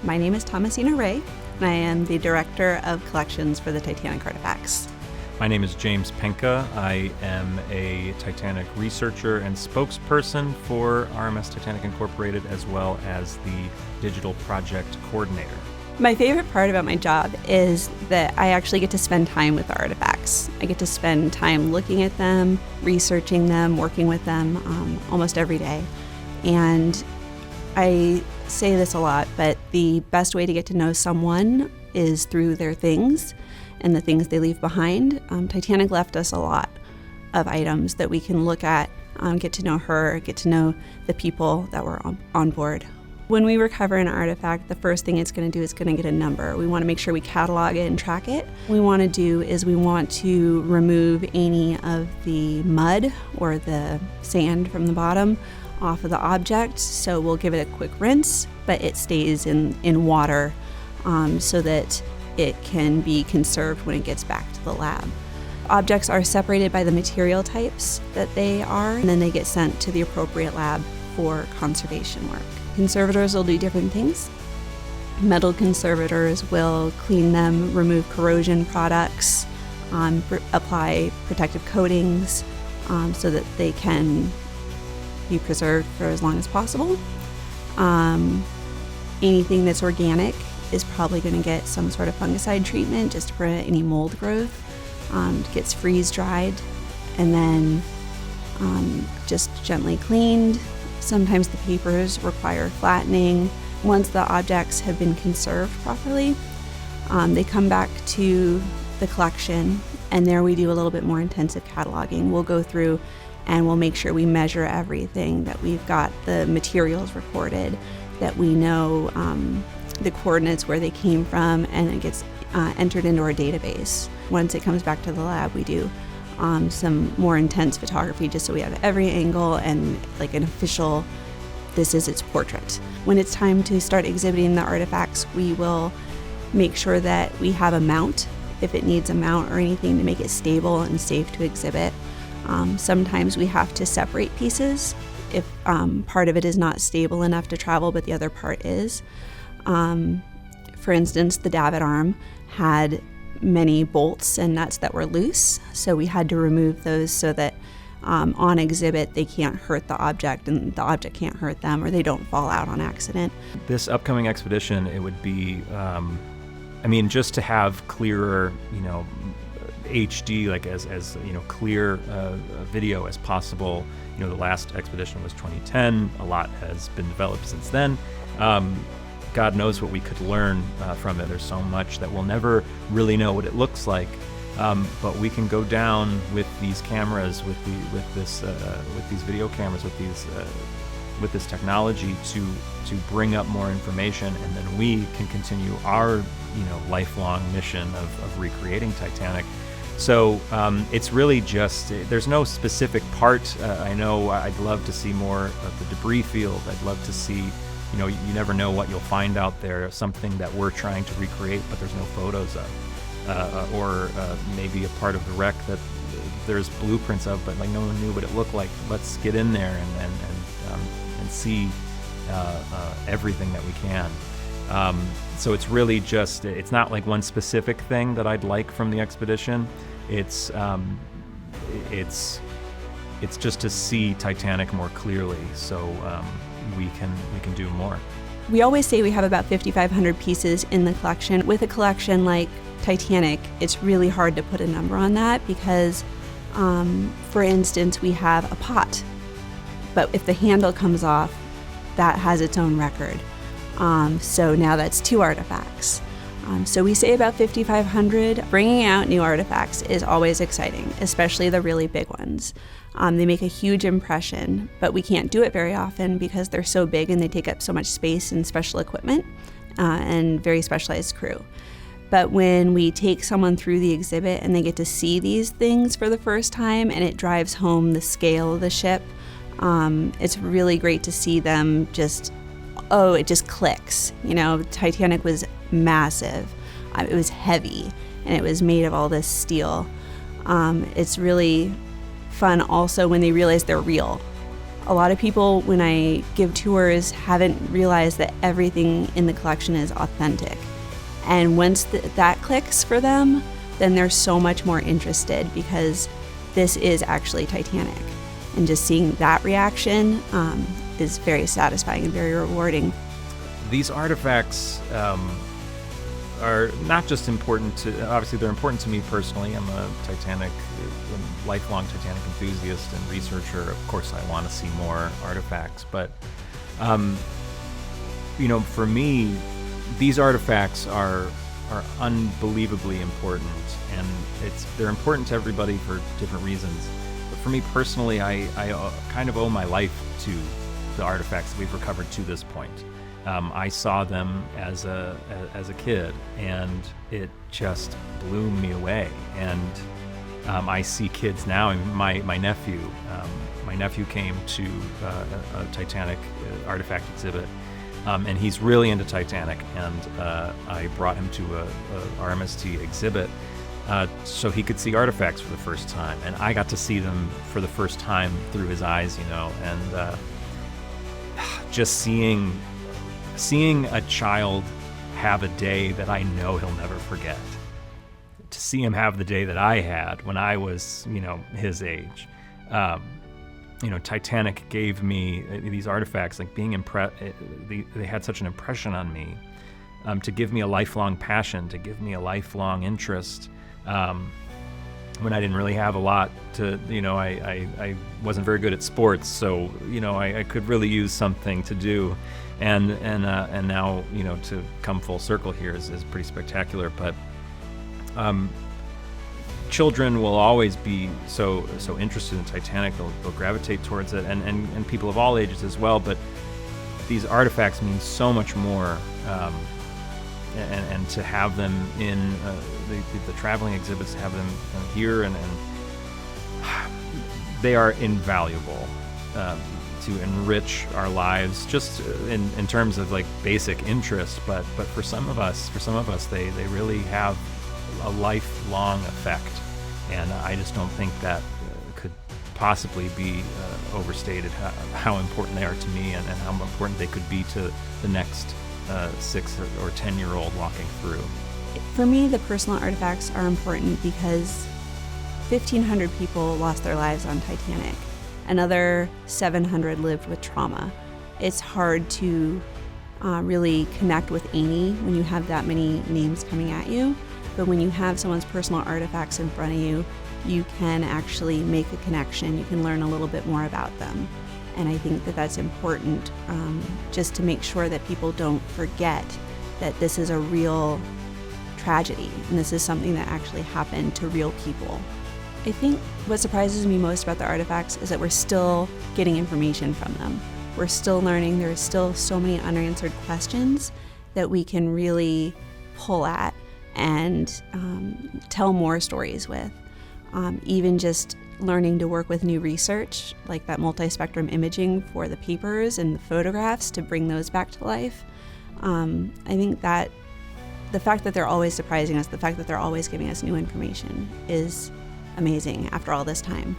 My name is Tomasina, and I am the Director of Collections for the Titanic artifacts. My name is James Penca. I am a Titanic researcher and spokesperson for RMS Titanic Incorporated, as well as the digital project coordinator. My favorite part about my job is that I actually get to spend time with the artifacts. I get to spend time looking at them, researching them, working with them almost every day. And I say this a lot, but the best way to get to know someone is through their things and the things they leave behind. Titanic left us a lot of items that we can look at, get to know her, get to know the people that were on board. When we recover an artifact, the first thing it's going to do is going to get a number. We want to make sure we catalog it and track it. What we want to do is we want to remove any of the mud or the sand from the bottom off of the object. So we'll give it a quick rinse, but it stays in water so that it can be conserved when it gets back to the lab. Objects are separated by the material types that they are, and then they get sent to the appropriate lab for conservation work. Conservators will do different things. Metal conservators will clean them, remove corrosion products, apply protective coatings so that they can be preserved for as long as possible. Anything that's organic is probably going to get some sort of fungicide treatment just to prevent any mold growth. It gets freeze dried and then just gently cleaned. Sometimes the papers require flattening. Once the objects have been conserved properly, they come back to the collection, and there we do a little bit more intensive cataloging. We'll go through and we'll make sure we measure everything, that we've got the materials recorded, that we know the coordinates where they came from, and it gets entered into our database. Once it comes back to the lab, we do some more intense photography just so we have every angle and like an official, this is its portrait. When it's time to start exhibiting the artifacts, we will make sure that we have a mount, if it needs a mount or anything, to make it stable and safe to exhibit. Sometimes we have to separate pieces if part of it is not stable enough to travel but the other part is. For instance, the davit arm had many bolts and nuts that were loose, so we had to remove those so that on exhibit they can't hurt the object and the object can't hurt them, or they don't fall out on accident. This upcoming expedition, it would be, just to have clearer, HD, like as clear video as possible. The last expedition was 2010. A lot has been developed since then. God knows what we could learn from it. There's so much that we'll never really know what it looks like, but we can go down with these cameras, with these video cameras, with this technology to bring up more information, and then we can continue our lifelong mission of recreating Titanic. So it's really just, there's no specific part. I know I'd love to see more of the debris field. I'd love to see, you never know what you'll find out there, something that we're trying to recreate but there's no photos of, or maybe a part of the wreck that there's blueprints of but like no one knew what it looked like. Let's get in there and see everything that we can. So it's really just, it's not like one specific thing that I'd like from the expedition. It's just to see Titanic more clearly, so we can do more. We always say we have about 5,500 pieces in the collection. With a collection like Titanic, it's really hard to put a number on that because, for instance, we have a pot, but if the handle comes off, that has its own record. So now that's 2 artifacts. So we say about 5,500. Bringing out new artifacts is always exciting, especially the really big ones. They make a huge impression, but we can't do it very often because they're so big and they take up so much space and special equipment and very specialized crew. But when we take someone through the exhibit and they get to see these things for the first time and it drives home the scale of the ship, it's really great to see them it just clicks. Titanic was massive. It was heavy and it was made of all this steel. It's really fun also when they realize they're real. A lot of people, when I give tours, haven't realized that everything in the collection is authentic. And once that clicks for them, then they're so much more interested, because this is actually Titanic. And just seeing that reaction is very satisfying and very rewarding. These artifacts are not just important to, obviously they're important to me personally. I'm a lifelong Titanic enthusiast and researcher. Of course, I want to see more artifacts, but for me, these artifacts are unbelievably important, and they're important to everybody for different reasons. But for me personally, I kind of owe my life to the artifacts that we've recovered to this point. I saw them as a kid, and it just blew me away. And I see kids now. And my nephew came to a Titanic artifact exhibit, and he's really into Titanic. And I brought him to a RMST exhibit so he could see artifacts for the first time, and I got to see them for the first time through his eyes, and just seeing a child have a day that I know he'll never forget. To see him have the day that I had when I was, his age. Titanic gave me these artifacts, like being impressed. They had such an impression on me, to give me a lifelong passion, to give me a lifelong interest. When I didn't really have a lot to, I wasn't very good at sports, so I could really use something to do, and now to come full circle here is pretty spectacular. But children will always be so interested in Titanic. They'll gravitate towards it, and people of all ages as well. But these artifacts mean so much more, and to have them in the traveling exhibits, to have them here, and they are invaluable to enrich our lives, just in terms of like basic interest. But for some of us, they really have a lifelong effect, and I just don't think that could possibly be overstated how important they are to me, and how important they could be to the next 6 or 10-year-old walking through. For me, the personal artifacts are important because 1,500 people lost their lives on Titanic. Another 700 lived with trauma. It's hard to really connect with Amy when you have that many names coming at you. But when you have someone's personal artifacts in front of you, you can actually make a connection. You can learn a little bit more about them. And I think that that's important, just to make sure that people don't forget that this is a real tragedy, and this is something that actually happened to real people. I think what surprises me most about the artifacts is that we're still getting information from them. We're still learning. There's still so many unanswered questions that we can really pull at and tell more stories with. Even just learning to work with new research, like that multispectrum imaging for the papers and the photographs, to bring those back to life. I think that the fact that they're always surprising us, the fact that they're always giving us new information, is amazing after all this time.